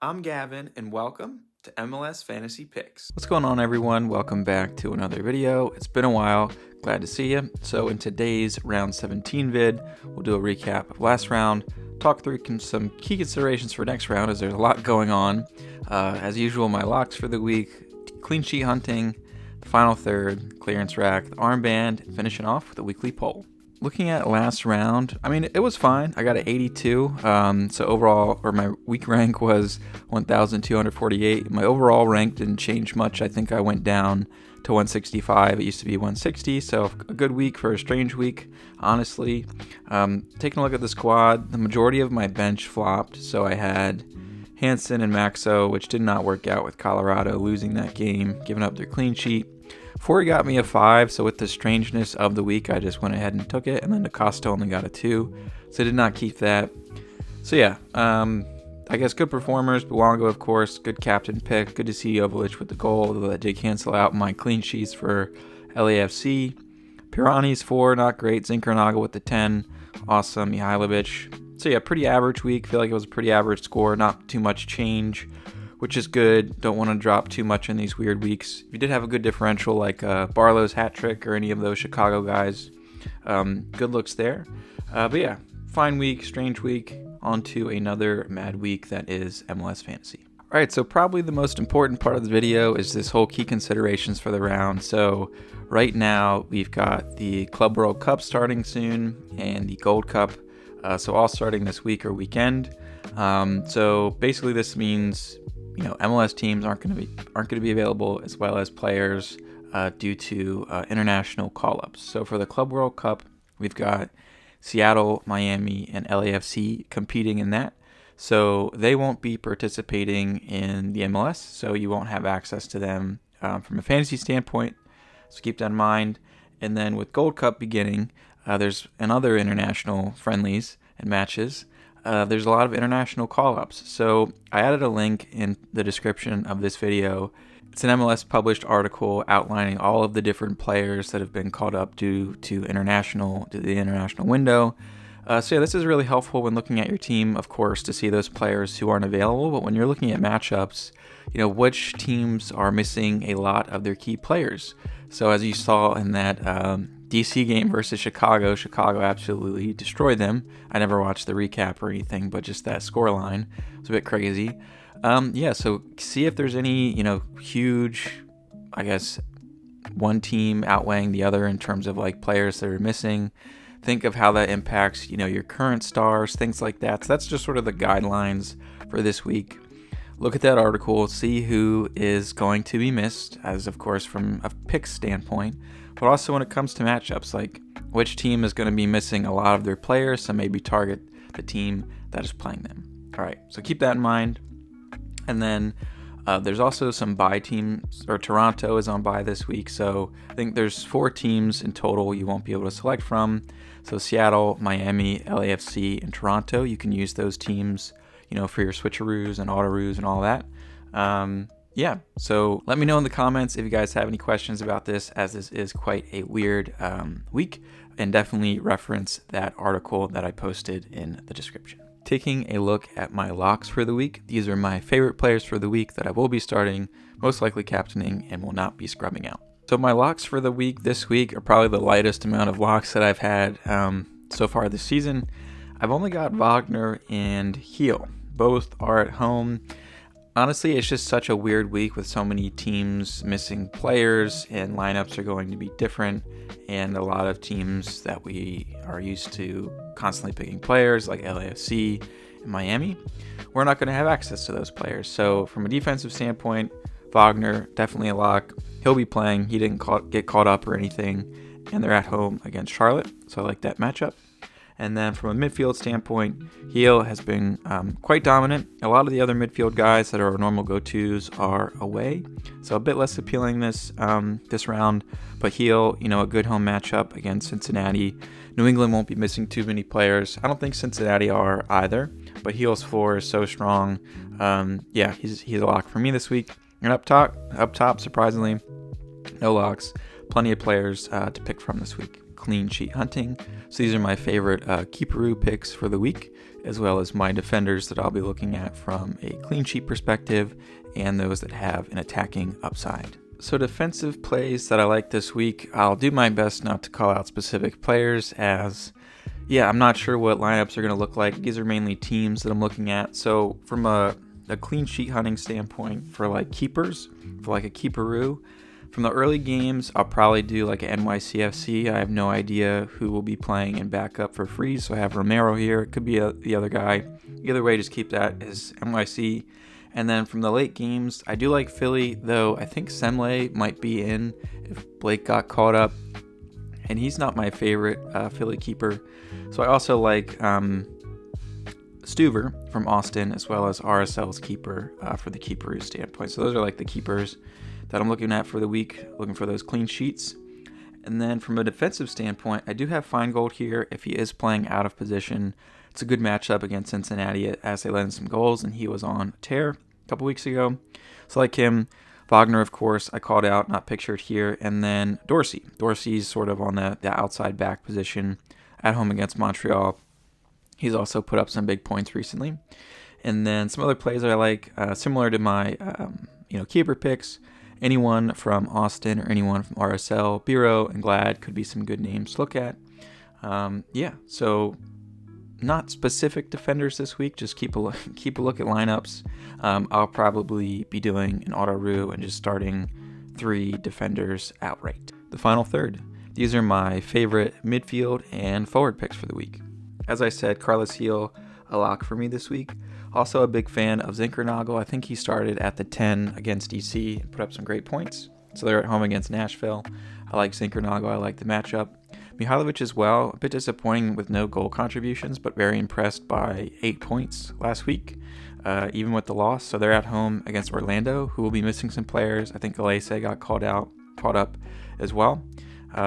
I'm Gavin, and welcome to MLS Fantasy Picks. What's going on, everyone? Welcome back to another video. It's been a while. Glad to see you. So in today's round 17 vid, we'll do a recap of last round, talk through some key considerations for next round as there's a lot going on. As usual, my locks for the week, clean sheet hunting, the final third, clearance rack, the armband, and finishing off with a weekly poll. Looking at last round, I mean, it was fine. I got an 82. So overall, or my week rank was 1,248. My overall rank didn't change much. I think I went down to 165. It used to be 160. So a good week for a strange week, honestly. Taking a look at the squad, the majority of my bench flopped. So I had Hansen and Maxo, which did not work out with Colorado losing that game, giving up their clean sheet. Forey got me a 5, so with the strangeness of the week, I just went ahead and took it, and then DaCosta only got a 2, so I did not keep that. So yeah, I guess good performers. Luongo, of course, good captain pick. Good to see Joveljic with the goal, though that did cancel out my clean sheets for LAFC. Pirani's 4, not great. Zinkernaga with the 10, awesome. Mihailovic. So yeah, pretty average week. Feel like it was a pretty average score, not too much change, which is good. Don't want to drop too much in these weird weeks. If you did have a good differential like Barlow's hat trick or any of those Chicago guys, good looks there. But yeah, fine week, strange week, on to another mad week that is MLS Fantasy. All right, so probably the most important part of the video is this whole key considerations for the round. So right now we've got the Club World Cup starting soon and the Gold Cup. So all starting this week or weekend. So basically this means MLS teams aren't going to be available, as well as players due to international call-ups. So for the Club World Cup, we've got Seattle, Miami, and LAFC competing in that. So they won't be participating in the MLS, so you won't have access to them from a fantasy standpoint. So keep that in mind. And then with Gold Cup beginning, there's another international friendlies and matches. There's a lot of international call-ups. So I added a link in the description of this video. It's an MLS published article outlining all of the different players that have been called up due to the international window. So yeah, this is really helpful when looking at your team, of course, to see those players who aren't available. But when you're looking at matchups, which teams are missing a lot of their key players. So as you saw in that DC game versus Chicago absolutely destroyed them. I never watched the recap or anything, but just that scoreline was a bit crazy. So see if there's any, huge, I guess, one team outweighing the other in terms of like players that are missing. Think of how that impacts, your current stars, things like that. So that's just sort of the guidelines for this week. Look at that article, see who is going to be missed, as of course from a pick standpoint, but also when it comes to matchups, like which team is going to be missing a lot of their players, so maybe target the team that is playing them. All right, so keep that in mind. And then there's also some bye teams, or Toronto is on bye this week, so I think there's 4 teams in total you won't be able to select from. So Seattle, Miami, LAFC, and Toronto, you can use those teams for your switcheroos and auto-roos and all that. So let me know in the comments if you guys have any questions about this, as this is quite a weird week, and definitely reference that article that I posted in the description. Taking a look at my locks for the week, these are my favorite players for the week that I will be starting, most likely captaining, and will not be scrubbing out. So my locks for the week this week are probably the lightest amount of locks that I've had so far this season. I've only got Wagner and Heel. Both are at home. Honestly, it's just such a weird week with so many teams missing players, and lineups are going to be different, and a lot of teams that we are used to constantly picking players like LAFC and Miami, we're not going to have access to those players. So from a defensive standpoint, Wagner, definitely a lock. He'll be playing. He didn't get caught up or anything, and they're at home against Charlotte, so I like that matchup. And then from a midfield standpoint, Heel has been quite dominant. A lot of the other midfield guys that are our normal go-tos are away, so a bit less appealing this round. But Heel, a good home matchup against Cincinnati. New England won't be missing too many players. I don't think Cincinnati are either, but Heel's floor is so strong. He's a lock for me this week. And up top, surprisingly, no locks. Plenty of players to pick from this week. Clean sheet hunting. So these are my favorite keeperoo picks for the week. as well as my defenders that I'll be looking at from a clean sheet perspective and those that have an attacking upside. So defensive plays that I like this week, I'll do my best not to call out specific players as, I'm not sure what lineups are going to look like. These are mainly teams that I'm looking at. So from a clean sheet hunting standpoint for like keepers, for like a keeperoo, from the early games, I'll probably do like an NYCFC. I have no idea who will be playing in backup for free, so I have Romero here. It could be the other guy. Either way, just keep that as NYC. And then from the late games, I do like Philly, though I think Semle might be in if Blake got caught up. And he's not my favorite Philly keeper. So I also like Stuver from Austin, as well as RSL's keeper for the keeperoo standpoint. So those are like the keepers that I'm looking at for the week, looking for those clean sheets. And then from a defensive standpoint, I do have Feingold here if he is playing out of position. It's a good matchup against Cincinnati as they let in some goals, and he was on a tear a couple weeks ago. So like him, Wagner, of course, I called out, not pictured here. And then Dorsey. Dorsey's sort of on the outside back position at home against Montreal. He's also put up some big points recently. And then some other plays that I like, similar to my keeper picks. Anyone from Austin or anyone from RSL, Biro and Glad could be some good names to look at. So not specific defenders this week. Just keep a look at lineups. I'll probably be doing an auto-roo and just starting 3 defenders outright. The final third. These are my favorite midfield and forward picks for the week. As I said, Carlos Heel, a lock for me this week. Also a big fan of Zinkernagel. I think he started at the 10 against DC and put up some great points. So they're at home against Nashville. I like Zinkernagel. I like the matchup. Mihailovic as well. A bit disappointing with no goal contributions, but very impressed by 8 points last week, even with the loss. So they're at home against Orlando, who will be missing some players. I think Alese got caught up as well.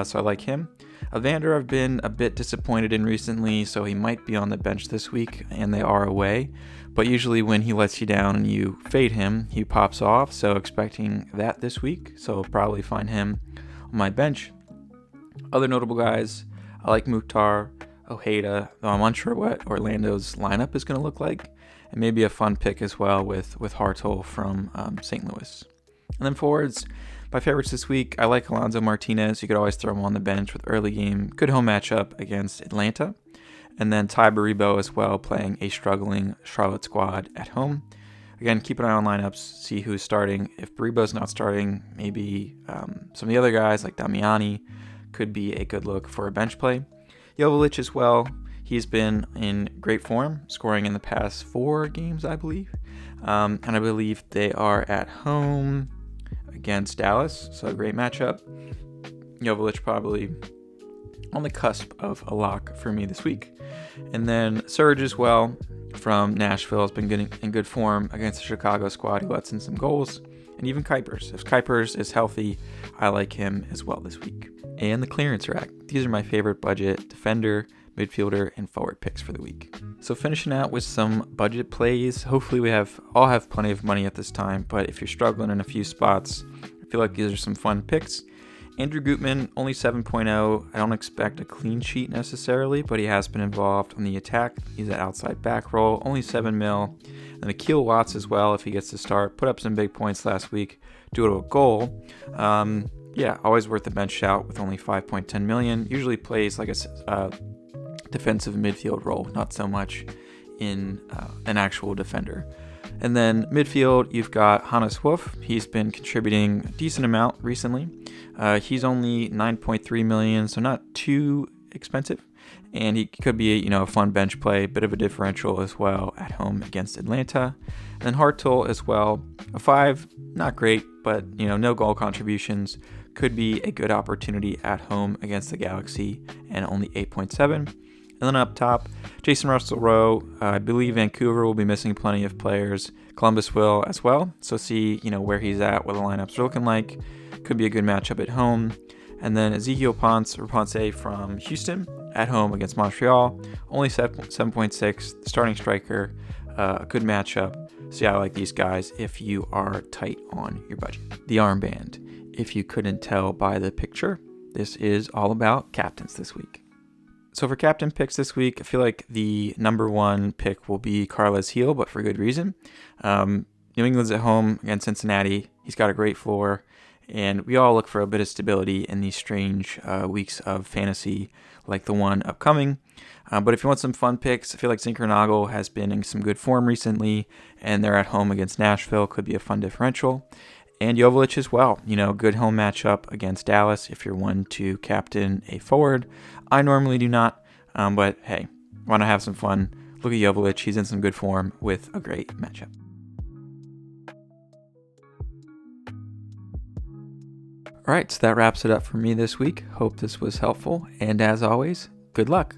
So I like him. Evander I've been a bit disappointed in recently, so he might be on the bench this week, and they are away. But usually when he lets you down and you fade him, he pops off, so expecting that this week. So I'll probably find him on my bench. Other notable guys, I like Mukhtar, Ojeda, though I'm unsure what Orlando's lineup is going to look like, and maybe a fun pick as well with Hartl from St. Louis. And then forwards, my favorites this week, I like Alonso Martinez. You could always throw him on the bench with early game. Good home matchup against Atlanta. And then Ty Baribo as well, playing a struggling Charlotte squad at home. Again, keep an eye on lineups, see who's starting. If Baribo's not starting, maybe some of the other guys like Damiani could be a good look for a bench play. Joveljic as well. He's been in great form, scoring in the past 4 games, I believe. And I believe they are at home against Dallas, so a great matchup. Joveljic probably on the cusp of a lock for me this week. And then Surge as well from Nashville has been getting in good form against the Chicago squad, who lets in some goals. And even Kuipers. If Kuipers is healthy, I like him as well this week. And the clearance rack. These are my favorite budget defender, midfielder, and forward picks for the week. So finishing out with some budget plays. Hopefully we all have plenty of money at this time, but if you're struggling in a few spots, I feel like these are some fun picks. Andrew Gutman, only 7.0. I don't expect a clean sheet necessarily, but he has been involved on the attack. He's an outside back role, only 7 mil. And Akil Watts as well, if he gets to start. Put up some big points last week due to a goal. Always worth the bench shout with only 5.10 million. Usually plays like a defensive midfield role, not so much in an actual defender. And then midfield, you've got Hannes Wolf. He's been contributing a decent amount recently. He's only 9.3 million, so not too expensive. And he could be a fun bench play, bit of a differential as well at home against Atlanta. And then Hartl as well, a 5, not great, but no goal contributions. Could be a good opportunity at home against the Galaxy, and only 8.7. And then up top, Jason Russell-Rowe. I believe Vancouver will be missing plenty of players. Columbus will as well. So see, where he's at, what the lineups are looking like. Could be a good matchup at home. And then Ezekiel Ponce from Houston at home against Montreal. Only 7.6, starting striker. A good matchup. So yeah, I like these guys if you are tight on your budget. The armband. If you couldn't tell by the picture, this is all about captains this week. So for captain picks this week, I feel like the number one pick will be Carlos Heel, but for good reason. New England's at home against Cincinnati. He's got a great floor, and we all look for a bit of stability in these strange weeks of fantasy like the one upcoming. But if you want some fun picks, I feel like Zinchenko has been in some good form recently, and they're at home against Nashville. Could be a fun differential. And Joveljic as well. Good home matchup against Dallas if you're one to captain a forward. I normally do not, but hey, want to have some fun. Look at Joveljic. He's in some good form with a great matchup. All right, so that wraps it up for me this week. Hope this was helpful. And as always, good luck.